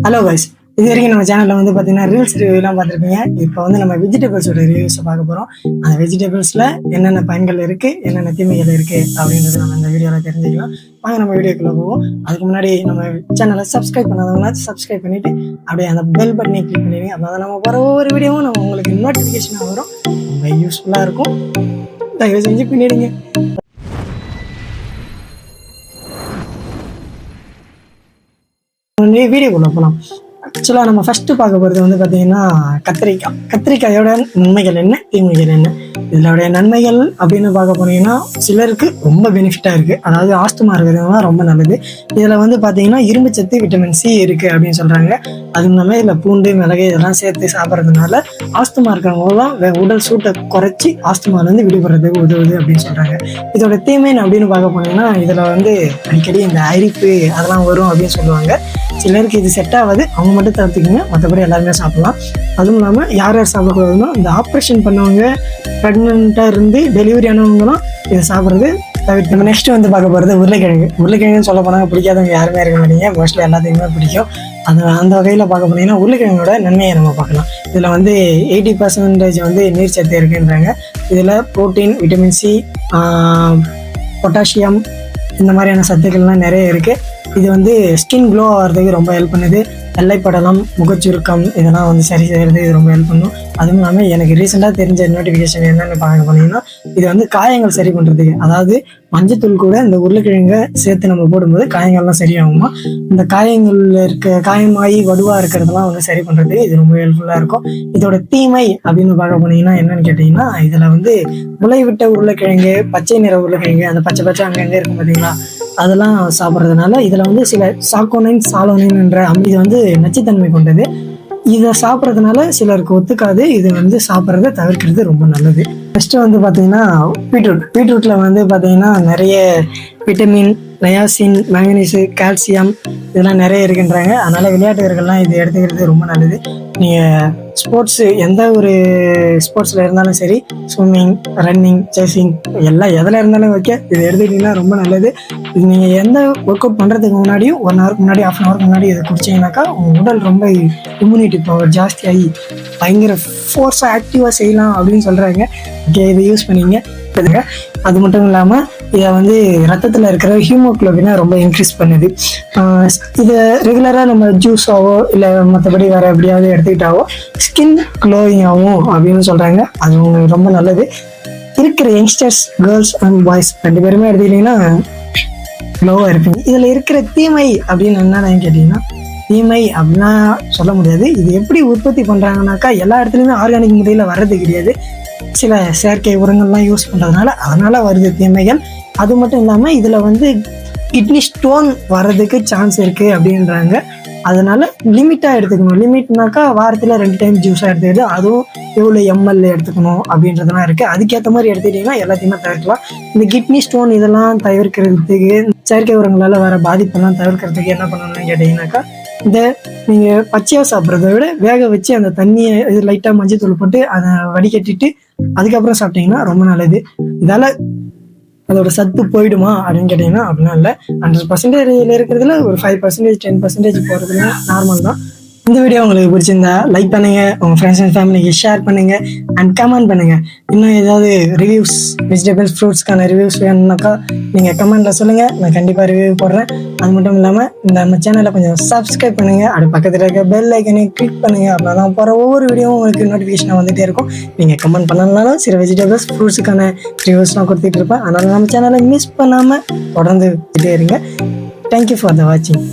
Hello guys, இது வரைக்கும் நம்ம சேனல்ல வந்து பார்த்தீங்கன்னா ரீல்ஸ் ரிவ்யூலாம் பார்த்துருப்பீங்க. இப்போ வந்து நம்ம வெஜிடபிள்ஸோட ரிவ்யூஸை பார்க்க போகிறோம். அந்த வெஜிடபிள்ஸில் என்னென்ன பயன்கள் இருக்குது, என்னென்ன தீமைகள் இருக்குது அப்படின்றது நம்ம இந்த வீடியோவில் தெரிஞ்சுக்கலாம். வாங்க நம்ம வீடியோக்குள்ளே போவோம். அதுக்கு முன்னாடி நம்ம சேனலை சப்ஸ்கிரைப் பண்ணாதவங்களா சப்ஸ்கிரைப் பண்ணிவிட்டு அப்படியே அந்த பெல் பட்டனை கிளிக் பண்ணிடுங்க. அப்போ தான் நம்ம போகிற ஒவ்வொரு வீடியோவும் நம்ம உங்களுக்கு நோட்டிஃபிகேஷனாக வரும். ரொம்ப யூஸ்ஃபுல்லாக இருக்கும். தயவு செஞ்சு பண்ணிடுங்க. வீடியோக்குள்ள போகலாம். ஆக்சுவலாக நம்ம ஃபஸ்ட்டு பார்க்க போகிறது வந்து பார்த்தீங்கன்னா கத்திரிக்காயோட நன்மைகள் என்ன, தீமைகள் என்ன. இதோடைய நன்மைகள் அப்படின்னு பார்க்க போனீங்கன்னா சிலருக்கு ரொம்ப பெனிஃபிட்டாக இருக்குது. அதாவது ஆஸ்துமா இருக்கிறதுலாம் ரொம்ப நல்லது. இதில் வந்து பார்த்தீங்கன்னா இரும்பு சத்து, விட்டமின் சி இருக்குது அப்படின்னு சொல்கிறாங்க. அதுவும் இல்லாமல் இதில் பூண்டு, மிளகு இதெல்லாம் சேர்த்து சாப்பிட்றதுனால ஆஸ்துமா இருக்கிறவங்களாம் உடல் சூட்டை குறைச்சி ஆஸ்துமாலேருந்து விடுபடுறதுக்கு உதவுது அப்படின்னு சொல்கிறாங்க. இதோட தீமை அப்படின்னு பார்க்க போனீங்கன்னா இதில் வந்து அடிக்கடி இந்த அரிப்பு அதெல்லாம் வரும் அப்படின்னு சொல்லுவாங்க. சிலருக்கு இது செட் ஆகாது, அவங்க மட்டும் தவிர்த்துக்குங்க. மற்றபடி எல்லாருமே சாப்பிடலாம். அதுவும் இல்லாமல் யார் யார் சாப்பிடக்கூடாதுன்னா இந்த ஆப்ரேஷன் பண்ணவங்க, ப்ரெக்னெண்ட்டாக இருந்து டெலிவரி ஆனவங்கலாம் இதை சாப்பிட்றது தவிர்த்து. நம்ம நெக்ஸ்ட் வந்து பார்க்க போகிறது உருளைக்கிழங்குன்னு சொல்ல போனாங்க பிடிக்காதவங்க யாருமே இருக்க மாட்டீங்க. மோஸ்ட்லி எல்லாத்துக்குமே பிடிக்கும். அந்த வகையில் பார்க்க போனீங்கன்னா உருளைக்கிழங்கோட நன்மையை நம்ம பார்க்கலாம். இதில் வந்து 80% வந்து நீர் சத்து இருக்குன்றாங்க. இதில் ப்ரோட்டீன், விட்டமின் சி, பொட்டாசியம் இந்த மாதிரியான சத்துக்கள்லாம் நிறைய இருக்குது. இது வந்து ஸ்கின் க்ளோ ஆகிறதுக்கு ரொம்ப ஹெல்ப் பண்ணுது. வெள்ளைப்படலம், முகச்சுருக்கம் இதெல்லாம் வந்து சரி செய்கிறது இது ரொம்ப ஹெல்ப் பண்ணும். அதுவும் இல்லாமல் எனக்கு ரீசெண்டாக தெரிஞ்ச நோட்டிஃபிகேஷன் என்னென்னு பார்க்க போனீங்கன்னா இது வந்து காயங்கள் சரி பண்ணுறதுக்கு, அதாவது மஞ்சத்தூள் கூட இந்த உருளைக்கிழங்கை சேர்த்து நம்ம போடும்போது காயங்கள்லாம் சரியாகுமா. இந்த காயங்களில் காயமாகி வடுவாக இருக்கிறதெல்லாம் வந்து சரி பண்ணுறதுக்கு இது ரொம்ப ஹெல்ப்ஃபுல்லாக இருக்கும். இதோட தீமை அப்படின்னு பார்க்க போனீங்கன்னா என்னன்னு கேட்டிங்கன்னா இதில் வந்து முளைவிட்ட உருளைக்கிழங்கு, பச்சை நிற உருளைக்கிழங்கு, அந்த பச்சை அங்கங்கே இருக்கும் பார்த்தீங்களா, அதெல்லாம் சாப்பிட்றதுனால இதில் வந்து சில சாலோனின் என்ற இது வந்து நச்சுத்தன்மை கொண்டது. இதை சாப்பிட்றதுனால சிலருக்கு ஒத்துக்காது. இது வந்து சாப்பிட்றத தவிர்க்கிறது ரொம்ப நல்லது. நெக்ஸ்ட்டு வந்து பார்த்தீங்கன்னா பீட்ரூட்டில் வந்து பார்த்தீங்கன்னா நிறைய விட்டமின், நயாசின், மேங்கனீஸு, கால்சியம் இதெல்லாம் நிறைய இருக்குன்றாங்க. அதனால் விளையாட்டு வீரர்கள்லாம் இது எடுத்துக்கிறது ரொம்ப நல்லது. நீங்கள் எந்த ஒரு ஸ்போர்ட்ஸில் இருந்தாலும் சரி, ஸ்விம்மிங், ரன்னிங், சேசிங் எல்லாம் எதில் இருந்தாலும் ஓகே, இது எடுத்துக்கிட்டிங்கன்னா ரொம்ப நல்லது. இது நீங்கள் எந்த ஒர்க் அவுட் பண்ணுறதுக்கு முன்னாடியும் 1 ஹவருக்கு முன்னாடி, ½ ஹவருக்கு முன்னாடி இதை குடிச்சிங்கனாக்கா உங்கள் உடல் ரொம்ப இம்யூனிட்டி பவர் ஜாஸ்தியாகி பயங்கர ஃபோர்ஸாக ஆக்டிவாக செய்யலாம் அப்படின்னு சொல்கிறாங்க. ஓகே, இதை யூஸ் பண்ணிங்க. அது மட்டும் இல்லாமல் இதை வந்து ரத்தத்தில் இருக்கிற ஹீமோகுளோபினை ரொம்ப இன்க்ரீஸ் பண்ணுது. இதை ரெகுலராக நம்ம ஜூஸாவோ இல்லை மற்றபடி வேறு எப்படியாவது எடுத்துக்கிட்டாவோ ஸ்கின் க்ளோயிங் ஆகும் அப்படின்னு சொல்கிறாங்க. அது உங்களுக்கு ரொம்ப நல்லது. இருக்கிற யங்ஸ்டர்ஸ், கேர்ள்ஸ் அண்ட் பாய்ஸ் 2 பேருமே எடுத்துக்கிட்டிங்கன்னா க்ளோவாக இருப்பீங்க. இதில் இருக்கிற தீமை அப்படின்னு என்னன்னு கேட்டிங்கன்னா, தீமை அப்படின்னா சொல்ல முடியாது. இது எப்படி உற்பத்தி பண்ணுறாங்கனாக்கா எல்லா இடத்துலையுமே ஆர்கானிக் முறையில் வர்றது கிடையாது. சில செயற்கை உரங்கள்லாம் யூஸ் பண்ணுறதுனால அதனால் வருது தீமைகள். அது மட்டும் இல்லாமல் இதில் வந்து கிட்னி ஸ்டோன் வர்றதுக்கு சான்ஸ் இருக்குது அப்படின்றாங்க. அதனால் லிமிட்டாக எடுத்துக்கணும். லிமிட்னாக்கா வாரத்தில் 2 டைம் ஜூஸாக எடுத்துக்கிட்டு அதுவும் எவ்வளோ எம்எல் எடுத்துக்கணும் அப்படின்றதுலாம் இருக்குது. அதுக்கேற்ற மாதிரி எடுத்துக்கிட்டிங்கன்னா எல்லாத்தையுமே தவிர்க்கலாம். இந்த கிட்னி ஸ்டோன் இதெல்லாம் தவிர்க்கிறதுக்கு, செயற்கை உரங்களால் வர பாதிப்பெல்லாம் தவிர்க்கிறதுக்கு என்ன பண்ணணும்னு கேட்டிங்கனாக்கா, இந்த நீங்கள் பச்சையாக சாப்பிட்றத விட வேக வச்சு அந்த தண்ணியை இது லைட்டாக மஞ்சள் தூள் போட்டு அதை வடிகட்டிட்டு அதுக்கப்புறம் சாப்பிட்டீங்கன்னா ரொம்ப நல்லது. இதால் அதோட சத்து போயிடுமா அப்படின்னு கேட்டிங்கன்னா அப்படிலாம் இல்லை. 100% இருக்கிறதுல ஒரு 5%, 10% போகிறதுல நார்மல் தான். இந்த வீடியோ உங்களுக்கு பிடிச்சிருந்தா லைக் பண்ணுங்கள், உங்கள் ஃப்ரெண்ட்ஸ் அண்ட் ஃபேமிலிக்கு ஷேர் பண்ணுங்கள் அண்ட் கமெண்ட் பண்ணுங்கள். இன்னும் ஏதாவது ரிவ்யூஸ், வெஜிடபிள்ஸ், ஃப்ரூட்ஸ்க்கான ரிவ்யூஸ் வேணும்னாக்கா நீங்கள் கமெண்ட்டில் சொல்லுங்கள், நான் கண்டிப்பாக ரிவ்யூ போடுறேன். அது மட்டும் இல்லாமல் நம்ம சேனலை கொஞ்சம் சப்ஸ்கிரைப் பண்ணுங்கள். அது பக்கத்தில் இருக்க பெல் ஐக்கனை கிளிக் பண்ணுங்கள். அப்படின்னா தான் போகிற ஒவ்வொரு வீடியோவும் உங்களுக்கு நோட்டிஃபிகேஷனாக வந்துகிட்டே இருக்கும். நீங்கள் கமெண்ட் பண்ணலனாலும் சில வெஜிடபிள்ஸ், ஃப்ரூட்ஸுக்கான ரிவ்யூஸ்லாம் கொடுத்துட்டு இருப்பேன். அதனால் நம்ம சேனலை மிஸ் பண்ணாமல் தொடர்ந்து விட்டுட்டே இருங்க. தேங்க்யூ ஃபார் த வாட்சிங்.